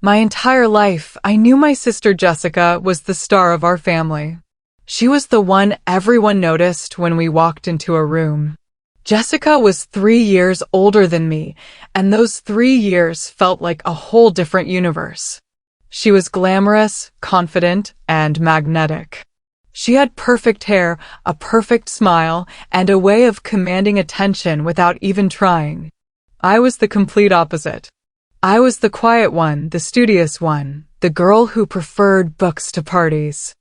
My entire life, I knew my sister Jessica was the star of our family. She was the one everyone noticed when we walked into a room. Jessica was 3 years older than me, and those 3 years felt like a whole different universe. She was glamorous, confident, and magnetic. She had perfect hair, a perfect smile, and a way of commanding attention without even trying. I was the complete opposite. I was the quiet one, the studious one, the girl who preferred books to parties.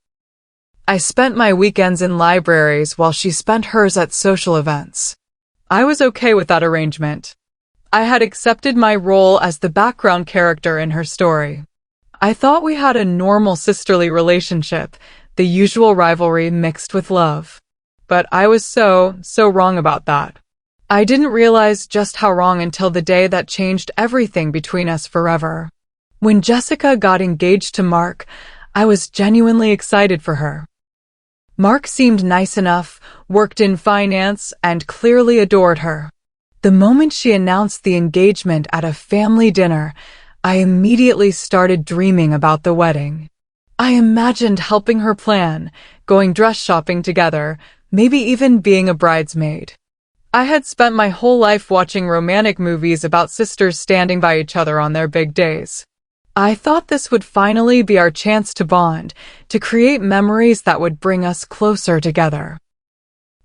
I spent my weekends in libraries while she spent hers at social events. I was okay with that arrangement. I had accepted my role as the background character in her story. I thought we had a normal sisterly relationship, the usual rivalry mixed with love. But I was so wrong about that. I didn't realize just how wrong until the day that changed everything between us forever. When Jessica got engaged to Mark, I was genuinely excited for her. Mark seemed nice enough, worked in finance, and clearly adored her. The moment she announced the engagement at a family dinner, I immediately started dreaming about the wedding. I imagined helping her plan, going dress shopping together, maybe even being a bridesmaid. I had spent my whole life watching romantic movies about sisters standing by each other on their big days. I thought this would finally be our chance to bond, to create memories that would bring us closer together.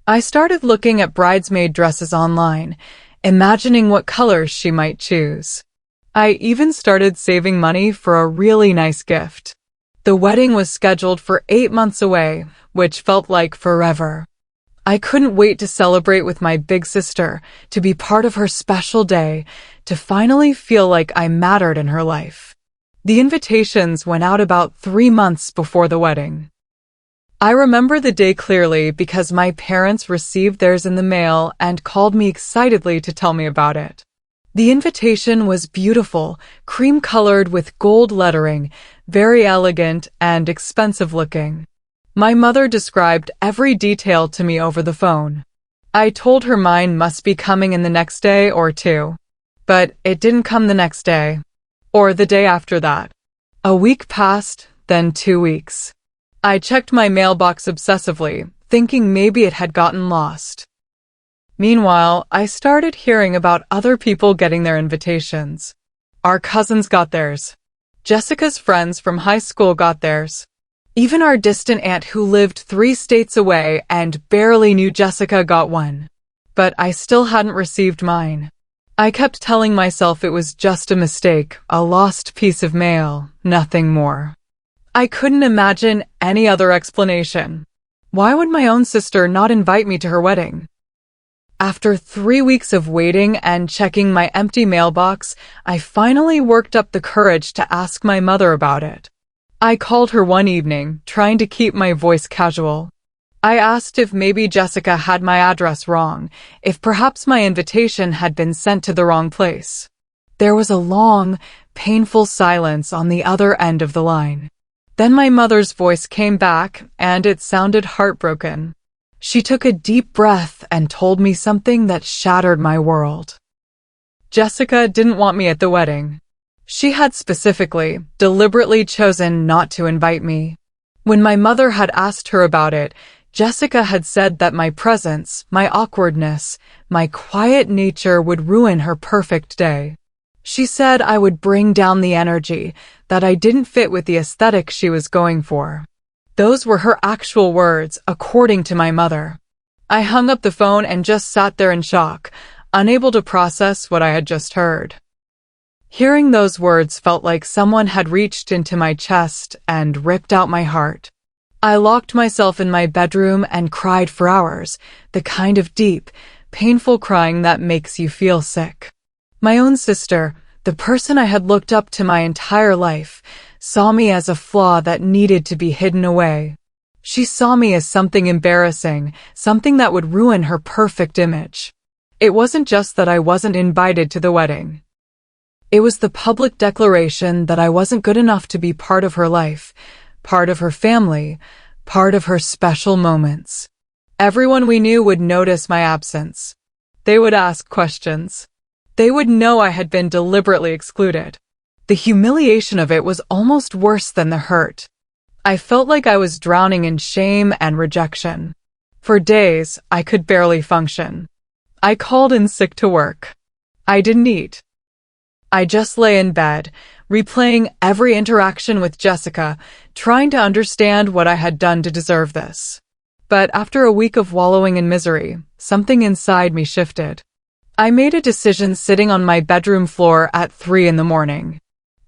I started looking at bridesmaid dresses online, imagining what colors she might choose. I even started saving money for a really nice gift. The wedding was scheduled for 8 months away, which felt like forever. I couldn't wait to celebrate with my big sister, to be part of her special day, to finally feel like I mattered in her life. The invitations went out about 3 months before the wedding. I remember the day clearly because my parents received theirs in the mail and called me excitedly to tell me about it. The invitation was beautiful, cream-colored with gold lettering, very elegant and expensive looking. My mother described every detail to me over the phone. I told her mine must be coming in the next day or two. But it didn't come the next day. Or the day after that. A week passed, then 2 weeks. I checked my mailbox obsessively, thinking maybe it had gotten lost. Meanwhile, I started hearing about other people getting their invitations. Our cousins got theirs. Jessica's friends from high school got theirs. Even our distant aunt who lived 3 states away and barely knew Jessica got one. But I still hadn't received mine. I kept telling myself it was just a mistake, a lost piece of mail, nothing more. I couldn't imagine any other explanation. Why would my own sister not invite me to her wedding? After 3 weeks of waiting and checking my empty mailbox, I finally worked up the courage to ask my mother about it. I called her one evening, trying to keep my voice casual. I asked if maybe Jessica had my address wrong, if perhaps my invitation had been sent to the wrong place. There was a long, painful silence on the other end of the line. Then my mother's voice came back, and it sounded heartbroken. She took a deep breath and told me something that shattered my world. Jessica didn't want me at the wedding. She had specifically, deliberately chosen not to invite me. When my mother had asked her about it, Jessica had said that my presence, my awkwardness, my quiet nature would ruin her perfect day. She said I would bring down the energy, that I didn't fit with the aesthetic she was going for. Those were her actual words, according to my mother. I hung up the phone and just sat there in shock, unable to process what I had just heard. Hearing those words felt like someone had reached into my chest and ripped out my heart. I locked myself in my bedroom and cried for hours, the kind of deep, painful crying that makes you feel sick. My own sister, the person I had looked up to my entire life, saw me as a flaw that needed to be hidden away. She saw me as something embarrassing, something that would ruin her perfect image. It wasn't just that I wasn't invited to the wedding. It was the public declaration that I wasn't good enough to be part of her life, part of her family, part of her special moments. Everyone we knew would notice my absence. They would ask questions. They would know I had been deliberately excluded. The humiliation of it was almost worse than the hurt. I felt like I was drowning in shame and rejection. For days, I could barely function. I called in sick to work. I didn't eat. I just lay in bed, replaying every interaction with Jessica, trying to understand what I had done to deserve this. But after a week of wallowing in misery, something inside me shifted. I made a decision sitting on my bedroom floor at 3 in the morning.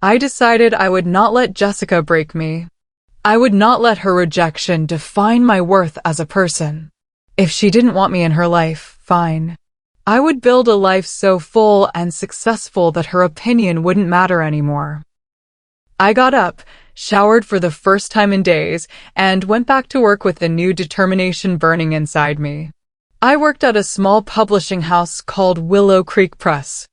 I decided I would not let Jessica break me. I would not let her rejection define my worth as a person. If she didn't want me in her life, fine. I would build a life so full and successful that her opinion wouldn't matter anymore. I got up, showered for the first time in days, and went back to work with a new determination burning inside me. I worked at a small publishing house called Willow Creek Press.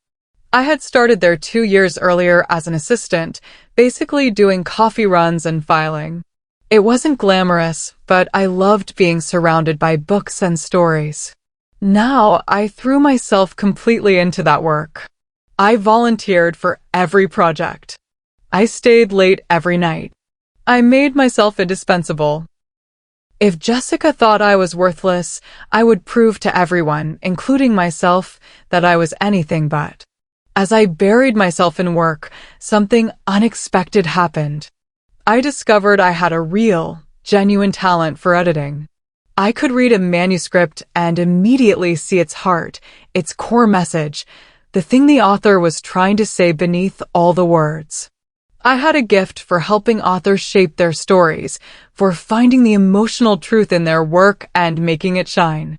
I had started there 2 years earlier as an assistant, basically doing coffee runs and filing. It wasn't glamorous, but I loved being surrounded by books and stories. Now, I threw myself completely into that work. I volunteered for every project. I stayed late every night. I made myself indispensable. If Jessica thought I was worthless, I would prove to everyone, including myself, that I was anything but. As I buried myself in work, something unexpected happened. I discovered I had a real, genuine talent for editing. I could read a manuscript and immediately see its heart, its core message, the thing the author was trying to say beneath all the words. I had a gift for helping authors shape their stories, for finding the emotional truth in their work and making it shine.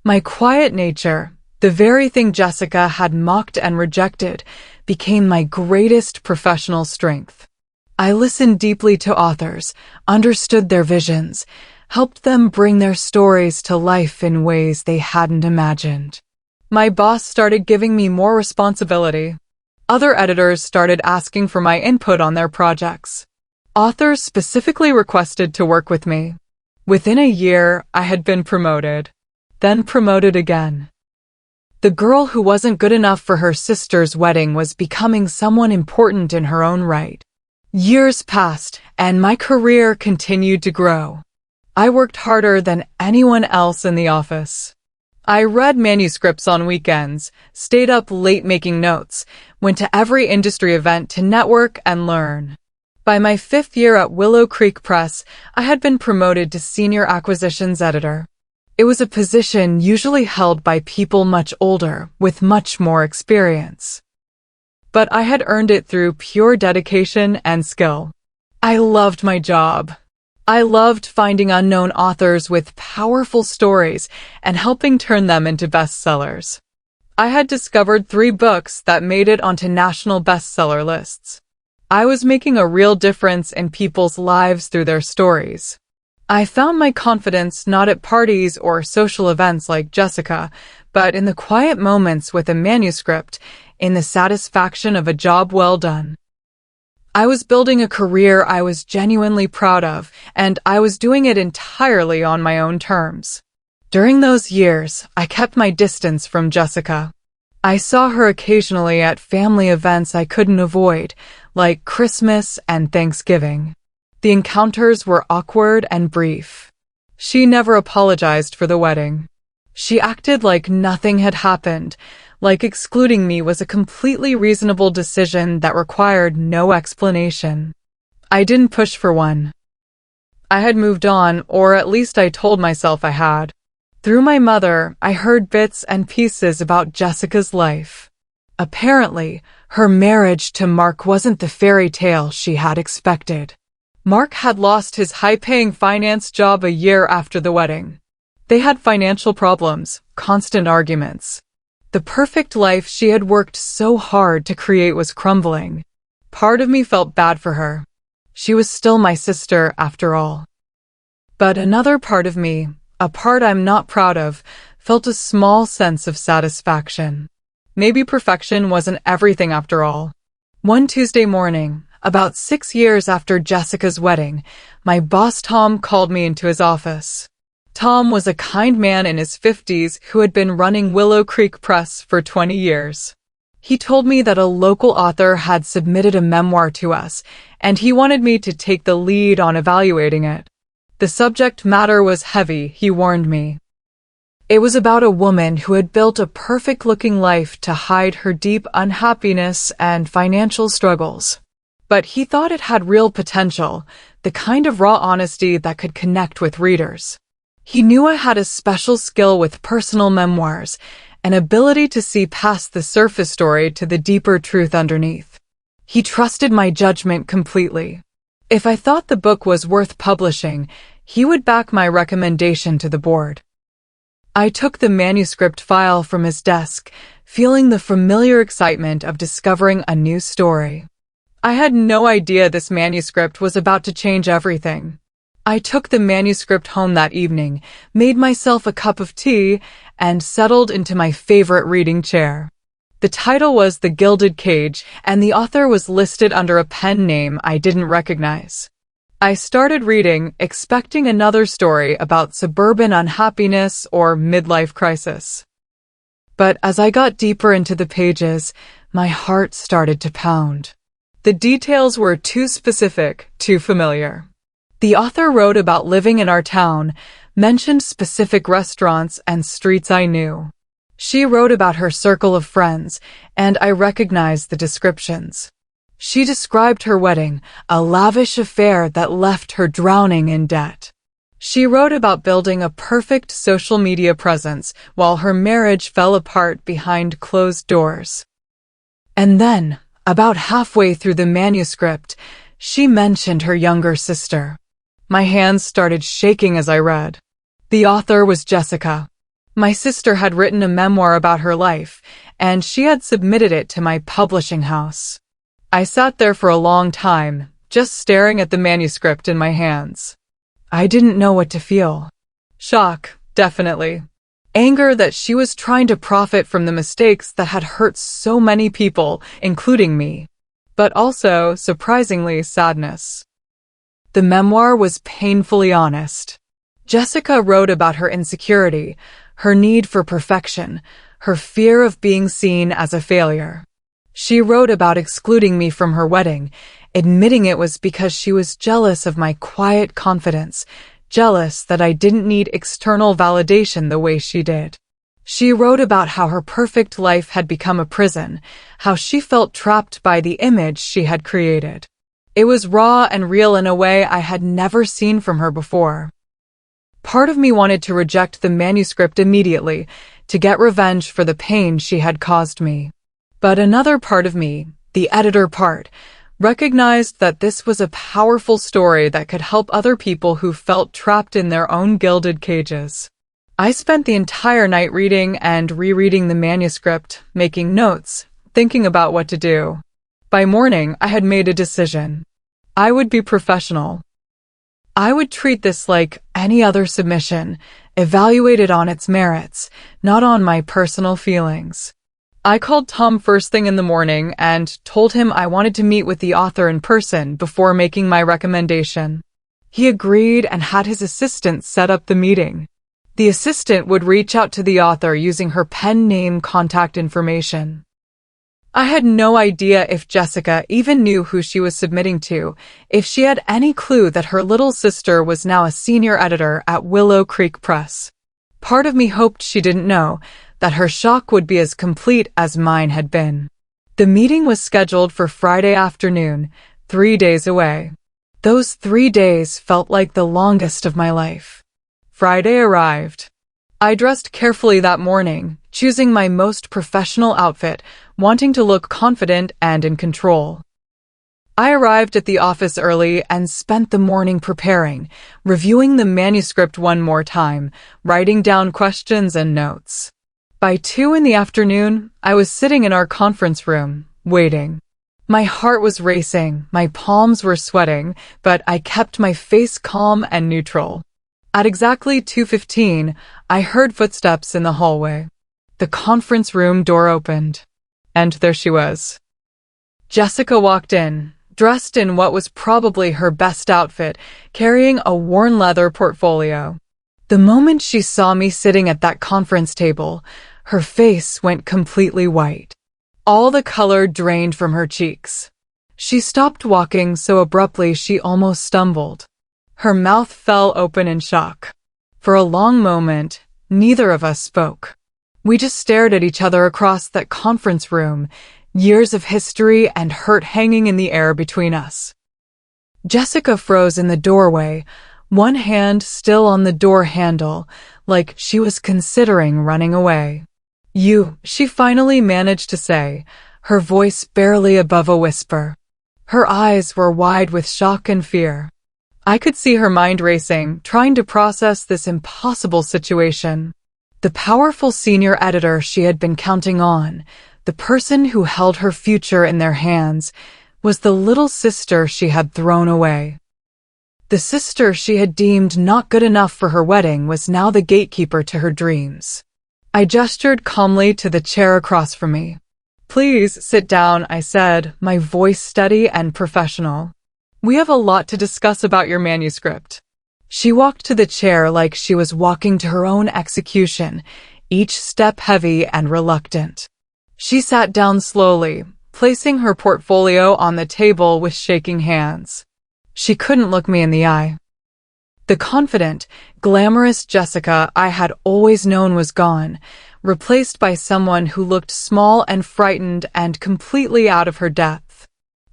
My quiet nature, the very thing Jessica had mocked and rejected, became my greatest professional strength. I listened deeply to authors, understood their visions, helped them bring their stories to life in ways they hadn't imagined. My boss started giving me more responsibility. Other editors started asking for my input on their projects. Authors specifically requested to work with me. Within a year, I had been promoted, then promoted again. The girl who wasn't good enough for her sister's wedding was becoming someone important in her own right. Years passed, and my career continued to grow. I worked harder than anyone else in the office. I read manuscripts on weekends, stayed up late making notes, went to every industry event to network and learn. By my 5th year at Willow Creek Press, I had been promoted to senior acquisitions editor. It was a position usually held by people much older, with much more experience. But I had earned it through pure dedication and skill. I loved my job. I loved finding unknown authors with powerful stories and helping turn them into bestsellers. I had discovered 3 books that made it onto national bestseller lists. I was making a real difference in people's lives through their stories. I found my confidence not at parties or social events like Jessica, but in the quiet moments with a manuscript, in the satisfaction of a job well done. I was building a career I was genuinely proud of, and I was doing it entirely on my own terms. During those years, I kept my distance from Jessica. I saw her occasionally at family events I couldn't avoid, like Christmas and Thanksgiving. The encounters were awkward and brief. She never apologized for the wedding. She acted like nothing had happened, like excluding me was a completely reasonable decision that required no explanation. I didn't push for one. I had moved on, or at least I told myself I had. Through my mother, I heard bits and pieces about Jessica's life. Apparently, her marriage to Mark wasn't the fairy tale she had expected. Mark had lost his high-paying finance job a year after the wedding. They had financial problems, constant arguments. The perfect life she had worked so hard to create was crumbling. Part of me felt bad for her. She was still my sister, after all. But another part of me, a part I'm not proud of, felt a small sense of satisfaction. Maybe perfection wasn't everything after all. One Tuesday morning, about 6 years after Jessica's wedding, my boss Tom called me into his office. Tom was a kind man in his 50s who had been running Willow Creek Press for 20 years. He told me that a local author had submitted a memoir to us, and he wanted me to take the lead on evaluating it. The subject matter was heavy, he warned me. It was about a woman who had built a perfect-looking life to hide her deep unhappiness and financial struggles. But he thought it had real potential, the kind of raw honesty that could connect with readers. He knew I had a special skill with personal memoirs, an ability to see past the surface story to the deeper truth underneath. He trusted my judgment completely. If I thought the book was worth publishing, he would back my recommendation to the board. I took the manuscript file from his desk, feeling the familiar excitement of discovering a new story. I had no idea this manuscript was about to change everything. I took the manuscript home that evening, made myself a cup of tea, and settled into my favorite reading chair. The title was The Gilded Cage, and the author was listed under a pen name I didn't recognize. I started reading, expecting another story about suburban unhappiness or midlife crisis. But as I got deeper into the pages, my heart started to pound. The details were too specific, too familiar. The author wrote about living in our town, mentioned specific restaurants and streets I knew. She wrote about her circle of friends, and I recognized the descriptions. She described her wedding, a lavish affair that left her drowning in debt. She wrote about building a perfect social media presence while her marriage fell apart behind closed doors. And then, about halfway through the manuscript, she mentioned her younger sister. My hands started shaking as I read. The author was Jessica. My sister had written a memoir about her life, and she had submitted it to my publishing house. I sat there for a long time, just staring at the manuscript in my hands. I didn't know what to feel. Shock, definitely. Anger that she was trying to profit from the mistakes that had hurt so many people, including me. But also, surprisingly, sadness. The memoir was painfully honest. Jessica wrote about her insecurity, her need for perfection, her fear of being seen as a failure. She wrote about excluding me from her wedding, admitting it was because she was jealous of my quiet confidence, jealous that I didn't need external validation the way she did. She wrote about how her perfect life had become a prison, how she felt trapped by the image she had created. It was raw and real in a way I had never seen from her before. Part of me wanted to reject the manuscript immediately, to get revenge for the pain she had caused me. But another part of me, the editor part, recognized that this was a powerful story that could help other people who felt trapped in their own gilded cages. I spent the entire night reading and rereading the manuscript, making notes, thinking about what to do. By morning, I had made a decision. I would be professional. I would treat this like any other submission, evaluate it on its merits, not on my personal feelings. I called Tom first thing in the morning and told him I wanted to meet with the author in person before making my recommendation. He agreed and had his assistant set up the meeting. The assistant would reach out to the author using her pen name contact information. I had no idea if Jessica even knew who she was submitting to, if she had any clue that her little sister was now a senior editor at Willow Creek Press. Part of me hoped she didn't know, that her shock would be as complete as mine had been. The meeting was scheduled for Friday afternoon, 3 days away. Those 3 days felt like the longest of my life. Friday arrived. I dressed carefully that morning, choosing my most professional outfit, wanting to look confident and in control. I arrived at the office early and spent the morning preparing, reviewing the manuscript one more time, writing down questions and notes. By 2 in the afternoon, I was sitting in our conference room, waiting. My heart was racing, my palms were sweating, but I kept my face calm and neutral. At exactly 2:15, I heard footsteps in the hallway. The conference room door opened, and there she was. Jessica walked in, dressed in what was probably her best outfit, carrying a worn leather portfolio. The moment she saw me sitting at that conference table, her face went completely white. All the color drained from her cheeks. She stopped walking so abruptly she almost stumbled. Her mouth fell open in shock. For a long moment, neither of us spoke. We just stared at each other across that conference room, years of history and hurt hanging in the air between us. Jessica froze in the doorway, one hand still on the door handle, like she was considering running away. She finally managed to say, her voice barely above a whisper. Her eyes were wide with shock and fear. I could see her mind racing, trying to process this impossible situation. The powerful senior editor she had been counting on, the person who held her future in their hands, was the little sister she had thrown away. The sister she had deemed not good enough for her wedding was now the gatekeeper to her dreams. I gestured calmly to the chair across from me. "Please sit down," I said, my voice steady and professional. "We have a lot to discuss about your manuscript." She walked to the chair like she was walking to her own execution, each step heavy and reluctant. She sat down slowly, placing her portfolio on the table with shaking hands. She couldn't look me in the eye. The confident, glamorous Jessica I had always known was gone, replaced by someone who looked small and frightened and completely out of her depth.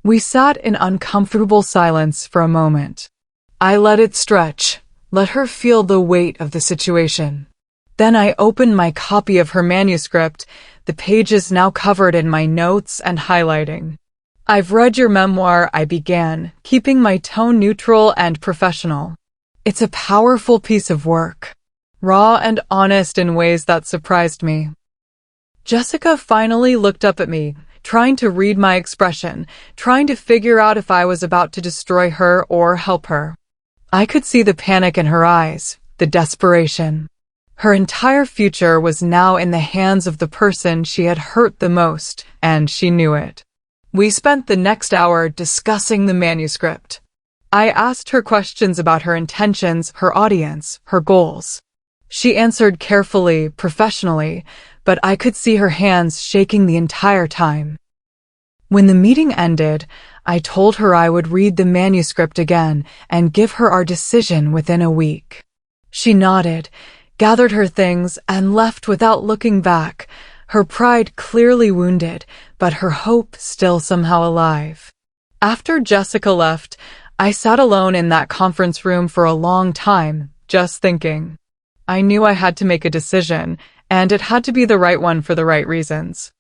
We sat in uncomfortable silence for a moment. I let it stretch, let her feel the weight of the situation. Then I opened my copy of her manuscript, the pages now covered in my notes and highlighting. "I've read your memoir," I began, keeping my tone neutral and professional. "It's a powerful piece of work, raw and honest in ways that surprised me." Jessica finally looked up at me, trying to read my expression, trying to figure out if I was about to destroy her or help her. I could see the panic in her eyes, the desperation. Her entire future was now in the hands of the person she had hurt the most, and she knew it. We spent the next hour discussing the manuscript. I asked her questions about her intentions, her audience, her goals. She answered carefully, professionally, but I could see her hands shaking the entire time. When the meeting ended, I told her I would read the manuscript again and give her our decision within a week. She nodded, gathered her things, and left without looking back, her pride clearly wounded, but her hope still somehow alive. After Jessica left, I sat alone in that conference room for a long time, just thinking. I knew I had to make a decision, and it had to be the right one for the right reasons.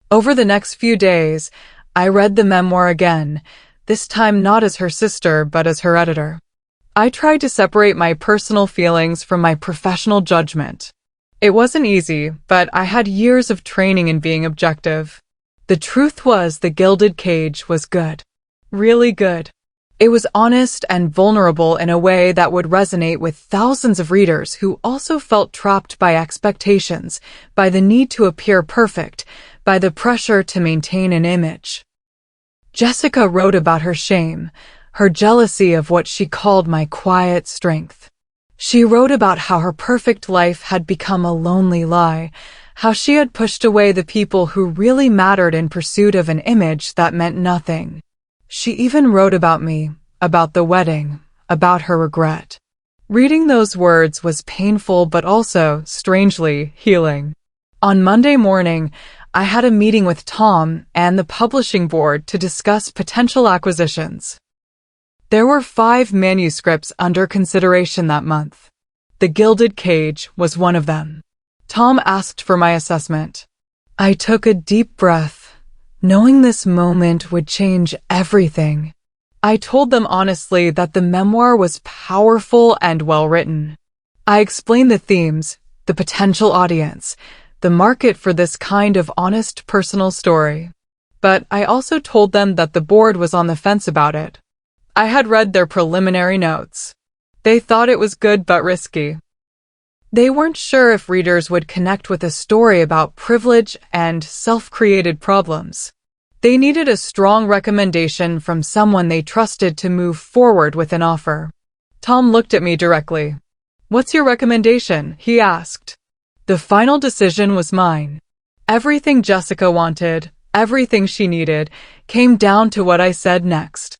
Over the next few days, I read the memoir again, this time not as her sister, but as her editor. I tried to separate my personal feelings from my professional judgment. It wasn't easy, but I had years of training in being objective. The truth was The Gilded Cage was good. Really good. It was honest and vulnerable in a way that would resonate with thousands of readers who also felt trapped by expectations, by the need to appear perfect, by the pressure to maintain an image. Jessica wrote about her shame, her jealousy of what she called my quiet strength. She wrote about how her perfect life had become a lonely lie, how she had pushed away the people who really mattered in pursuit of an image that meant nothing. She even wrote about me, about the wedding, about her regret. Reading those words was painful but also, strangely, healing. On Monday morning, I had a meeting with Tom and the publishing board to discuss potential acquisitions. There were 5 manuscripts under consideration that month. The Gilded Cage was one of them. Tom asked for my assessment. I took a deep breath, knowing this moment would change everything. I told them honestly that the memoir was powerful and well-written. I explained the themes, the potential audience, the market for this kind of honest personal story. But I also told them that the board was on the fence about it. I had read their preliminary notes. They thought it was good but risky. They weren't sure if readers would connect with a story about privilege and self-created problems. They needed a strong recommendation from someone they trusted to move forward with an offer. Tom looked at me directly. "What's your recommendation?" he asked. The final decision was mine. Everything Jessica wanted, everything she needed, came down to what I said next.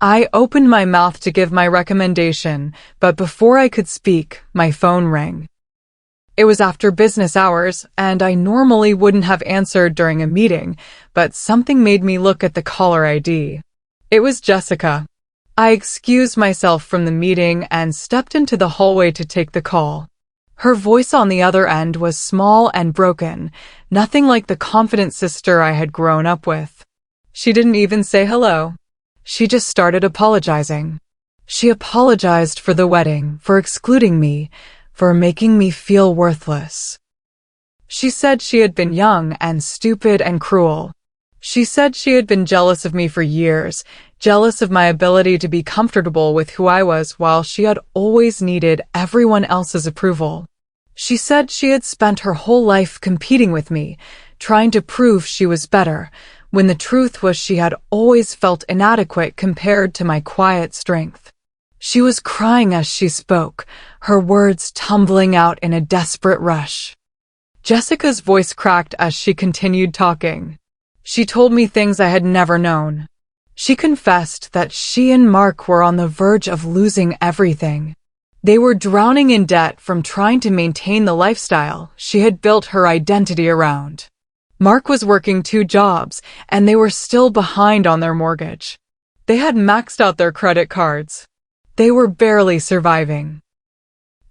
I opened my mouth to give my recommendation, but before I could speak, my phone rang. It was after business hours, and I normally wouldn't have answered during a meeting, but something made me look at the caller ID. It was Jessica. I excused myself from the meeting and stepped into the hallway to take the call. Her voice on the other end was small and broken, nothing like the confident sister I had grown up with. She didn't even say hello. She just started apologizing. She apologized for the wedding, for excluding me, for making me feel worthless. She said she had been young and stupid and cruel. She said she had been jealous of me for years, jealous of my ability to be comfortable with who I was while she had always needed everyone else's approval. She said she had spent her whole life competing with me, trying to prove she was better, when the truth was she had always felt inadequate compared to my quiet strength. She was crying as she spoke, her words tumbling out in a desperate rush. Jessica's voice cracked as she continued talking. She told me things I had never known. She confessed that she and Mark were on the verge of losing everything. They were drowning in debt from trying to maintain the lifestyle she had built her identity around. Mark was working 2 jobs, and they were still behind on their mortgage. They had maxed out their credit cards. They were barely surviving.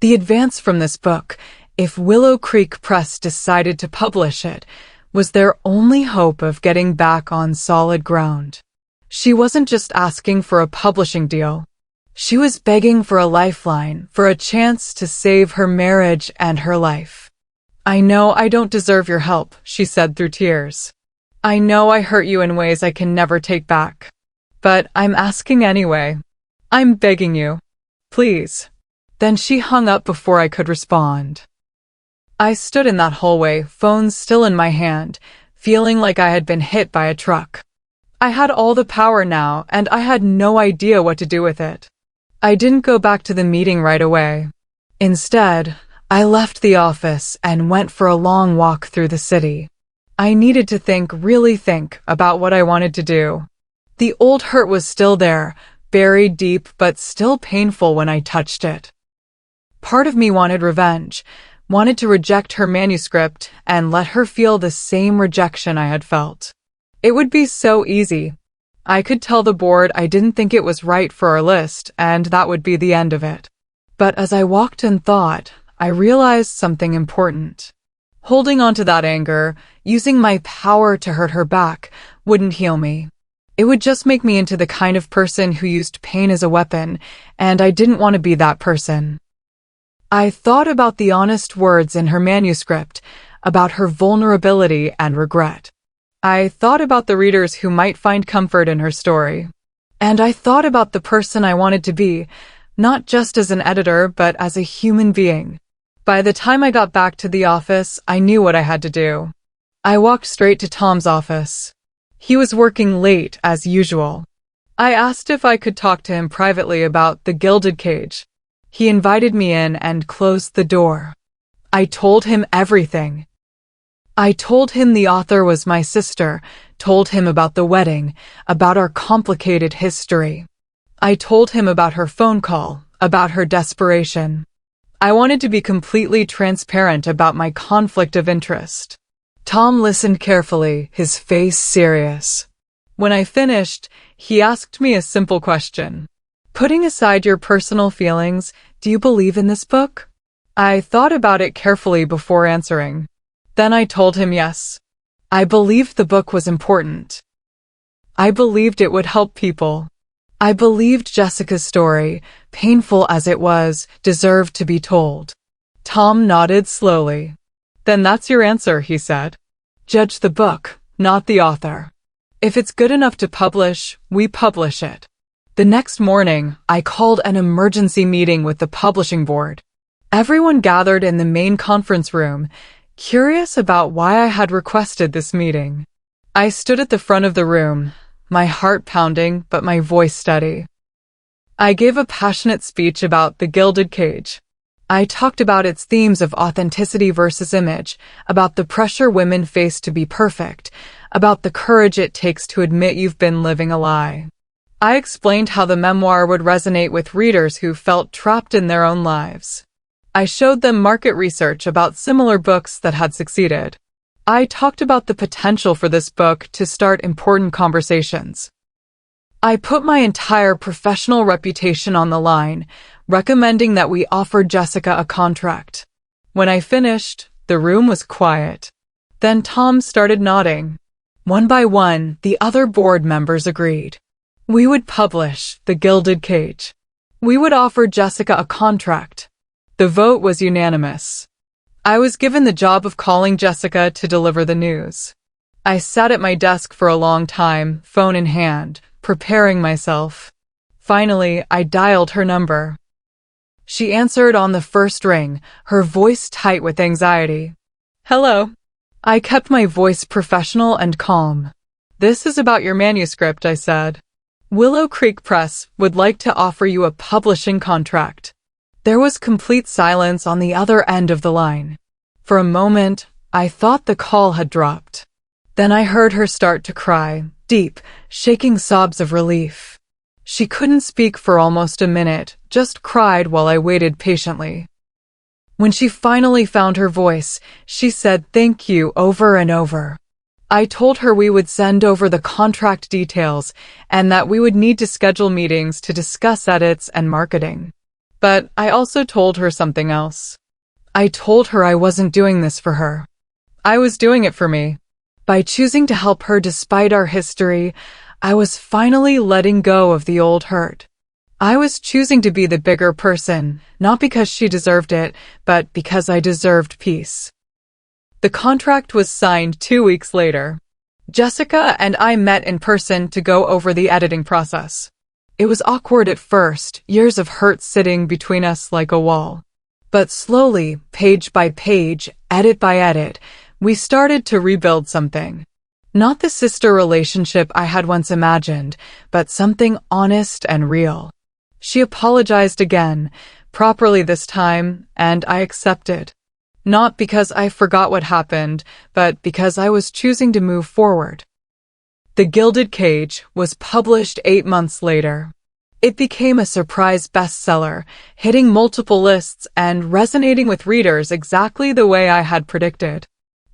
The advance from this book, if Willow Creek Press decided to publish it, was their only hope of getting back on solid ground. She wasn't just asking for a publishing deal. She was begging for a lifeline, for a chance to save her marriage and her life. "I know I don't deserve your help," she said through tears. "I know I hurt you in ways I can never take back. But I'm asking anyway. I'm begging you. Please." Then she hung up before I could respond. I stood in that hallway, phone still in my hand, feeling like I had been hit by a truck. I had all the power now, and I had no idea what to do with it. I didn't go back to the meeting right away. Instead, I left the office and went for a long walk through the city. I needed to really think about what I wanted to do. The old hurt was still there, buried deep but still painful when I touched it. Part of me wanted revenge, wanted to reject her manuscript and let her feel the same rejection I had felt. It would be so easy. I could tell the board I didn't think it was right for our list, and that would be the end of it. But as I walked and thought, I realized something important. Holding on to that anger, using my power to hurt her back, wouldn't heal me. It would just make me into the kind of person who used pain as a weapon, and I didn't want to be that person. I thought about the honest words in her manuscript, about her vulnerability and regret. I thought about the readers who might find comfort in her story. And I thought about the person I wanted to be, not just as an editor, but as a human being. By the time I got back to the office, I knew what I had to do. I walked straight to Tom's office. He was working late, as usual. I asked if I could talk to him privately about The Gilded Cage. He invited me in and closed the door. I told him everything. I told him the author was my sister, told him about the wedding, about our complicated history. I told him about her phone call, about her desperation. I wanted to be completely transparent about my conflict of interest. Tom listened carefully, his face serious. When I finished, he asked me a simple question. "Putting aside your personal feelings, do you believe in this book?" I thought about it carefully before answering. Then I told him yes. I believed the book was important. I believed it would help people. I believed Jessica's story, painful as it was, deserved to be told. Tom nodded slowly. "Then that's your answer," he said. "Judge the book, not the author. If it's good enough to publish, we publish it." The next morning, I called an emergency meeting with the publishing board. Everyone gathered in the main conference room, curious about why I had requested this meeting. I stood at the front of the room, my heart pounding but my voice steady. I gave a passionate speech about The Gilded Cage. I talked about its themes of authenticity versus image, about the pressure women face to be perfect, about the courage it takes to admit you've been living a lie. I explained how the memoir would resonate with readers who felt trapped in their own lives. I showed them market research about similar books that had succeeded. I talked about the potential for this book to start important conversations. I put my entire professional reputation on the line, recommending that we offer Jessica a contract. When I finished, the room was quiet. Then Tom started nodding. One by one, the other board members agreed. We would publish The Gilded Cage. We would offer Jessica a contract. The vote was unanimous. I was given the job of calling Jessica to deliver the news. I sat at my desk for a long time, phone in hand, preparing myself. Finally, I dialed her number. She answered on the first ring, her voice tight with anxiety. Hello. I kept my voice professional and calm. This is about your manuscript, I said. Willow Creek Press would like to offer you a publishing contract. There was complete silence on the other end of the line. For a moment, I thought the call had dropped. Then I heard her start to cry, deep, shaking sobs of relief. She couldn't speak for almost a minute, just cried while I waited patiently. When she finally found her voice, she said thank you over and over. I told her we would send over the contract details and that we would need to schedule meetings to discuss edits and marketing. But I also told her something else. I told her I wasn't doing this for her. I was doing it for me. By choosing to help her despite our history, I was finally letting go of the old hurt. I was choosing to be the bigger person, not because she deserved it, but because I deserved peace. The contract was signed 2 weeks later. Jessica and I met in person to go over the editing process. It was awkward at first, years of hurt sitting between us like a wall. But slowly, page by page, edit by edit, we started to rebuild something. Not the sister relationship I had once imagined, but something honest and real. She apologized again, properly this time, and I accepted. Not because I forgot what happened, but because I was choosing to move forward. The Gilded Cage was published 8 months later. It became a surprise bestseller, hitting multiple lists and resonating with readers exactly the way I had predicted.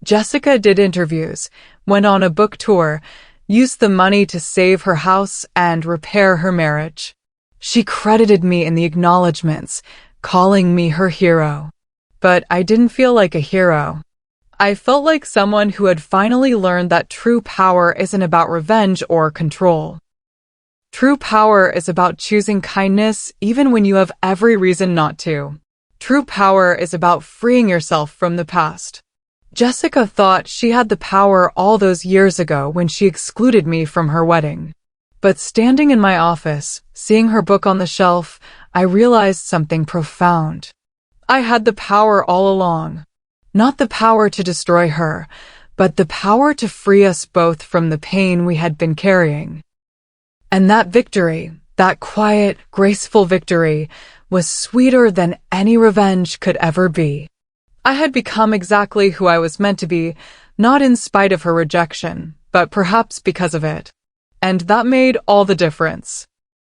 Jessica did interviews, went on a book tour, used the money to save her house and repair her marriage. She credited me in the acknowledgments, calling me her hero. But I didn't feel like a hero. I felt like someone who had finally learned that true power isn't about revenge or control. True power is about choosing kindness even when you have every reason not to. True power is about freeing yourself from the past. Jessica thought she had the power all those years ago when she excluded me from her wedding. But standing in my office, seeing her book on the shelf, I realized something profound. I had the power all along. Not the power to destroy her, but the power to free us both from the pain we had been carrying. And that victory, that quiet, graceful victory, was sweeter than any revenge could ever be. I had become exactly who I was meant to be, not in spite of her rejection, but perhaps because of it. And that made all the difference.